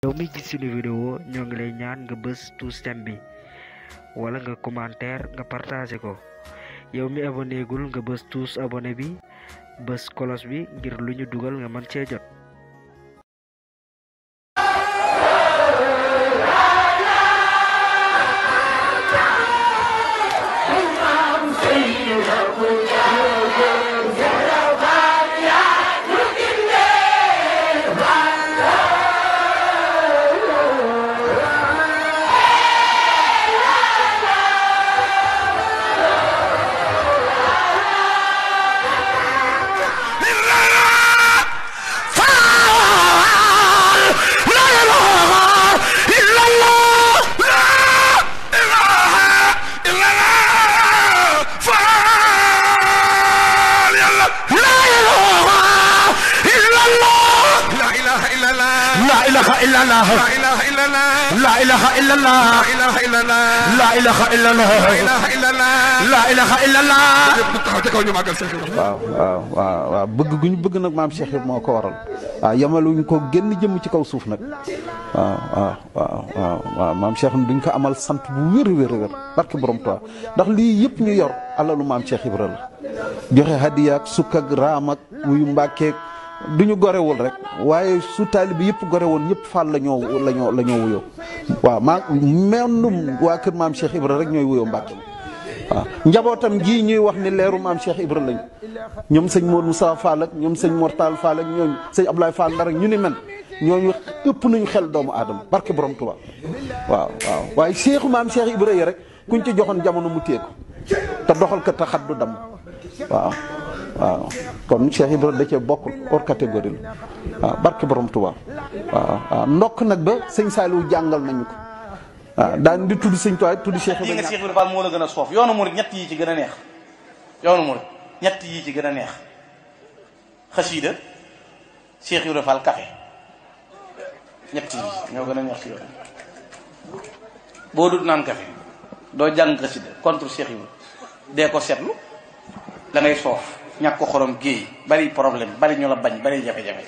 yow mi gis suñu vidéo ñoo ngi lay ñaan nga bës tous thème bi wala nga commentaire nga partager ko yow mi abonné gul nga bës tous abonné bi bës kolos bi ngir lu ñu dugal nga mën cee jot. لا إله إلا الله لا إله إلا الله لا إله إلا الله لا إله إلا الله waaw bëgg gu ñu bëgg nag maam Cheikh Ibra moo ko waral waaw yamaluñ ko génn jëm ci kaw suuf nag waaw maam Cheikh duñ ko amal sant bu wér barke borom Tuubaa ndax lii yëpp ñu yor alalu maam Cheikh Ibra la joxe hadiya ak sukk ak raam ak wuyu mbàkkeek duñu gorewul rek waaye su taalibe yëpp gore woon ñëpp Fall la ñoo wuyoo waaw mennum waa kër maam Cheikh Ibra rek ñooy wuyoo Mbàkke waaw njabootam gii ñuy wax ni leeru maam Cheikh Ibra lañ ñoom sëñ Modou Moussa Fall ak ñoom sëñ Mortal Fall ak ñooñu sëñ Ablaye Fall Ndar ak ñu ni men ñooñu ëpp nañu xel doomu aadama barke borom Tuubaa waaw waaye seexu maam Cheikh Ibra yi rek kuñ ci joxoon jamono mu téye ko te doxal ko te xat du dam waaw kon Cheikh Ibra da cee bokkul hors catégorie la waaw barke borom Tuubaa waaw ndokk nag ba sëñ Saliou jàngal nañu ko waaw daan di tudd sëñ Tuubaa tudd Cheikh Ibra. Cheikh Ibra Fall moo la gën a soof yoonu murid ñett yi ci gën a neex yoonu murid ñett yi ci gën a neex xasiida Cheikh Ibra Fall café ñett yi ñoo gën a neex ci yoon boo dut naan café doo jàng xasiida contre Cheikh Ibra dee ko seetlu da ngay soof ñàkk ko xorom géey bari problème bari ñu la bañ bari jafe-jafe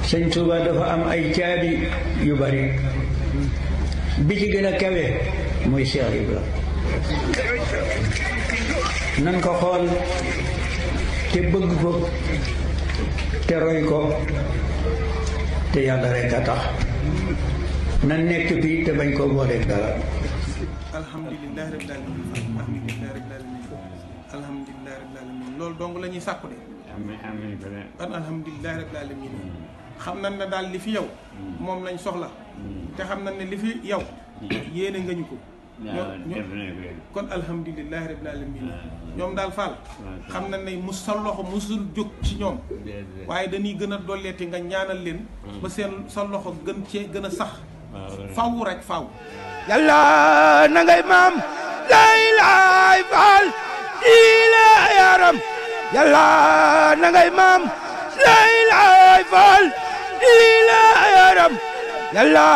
sëñ Touba dafa am ay caabi yu bari bi ci gën a kawe mooy Cheikh Ibra nan ko xool te bëgg ko te roy ko te yàlla rek a tax na nekk fii te bañ koo booleeg dara. alhamdulilah rabbil alamin alhamdulilah rabbil alamin loolu dong la ñuy sàkku de. kon alhamdulilah rabbil alamin xam nañ ne daal li fi yow moom lañ soxla te xam nañ ne li fi yow yéene nga ñu ko kon alhamdulilah rabbil alamin ñoom daal Fall xam nañ ne sa loxo musul jóg ci ñoom waaye dañuy gën a dolleeti nga ñaanal leen ba seen sa loxo gën cee gën a sax faw rek faw yàlla na ngay maam lay laay Fall ila yaram yàlla na ngay maam lay laay Fall ila yaram yàlla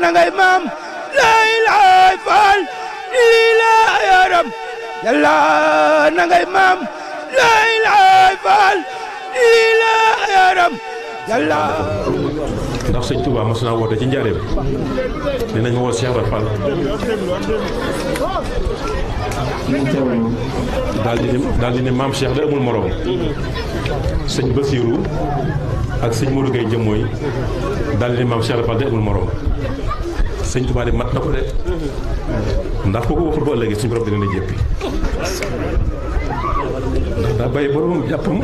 na ngay maam lay laay Fall ila yaram yàlla na ngay maam lay laay Fall ila yaram yàlla. ndax sëñ Touba mos naa woote ci njaareem dinañ woo Cheikh Ibra Fall daal di ne maam Cheikh da amul morom sëñ Basirou ak sëñ Modou Gueye jëm mooy daal di ne maam Cheikh Ibra Fall da amul morom sëñ Tuubaa di mat na ko de ndax ku ko waxul ba ëllëgee suñu borom dina la jéppi ndax daa bàyyi boromam jàppam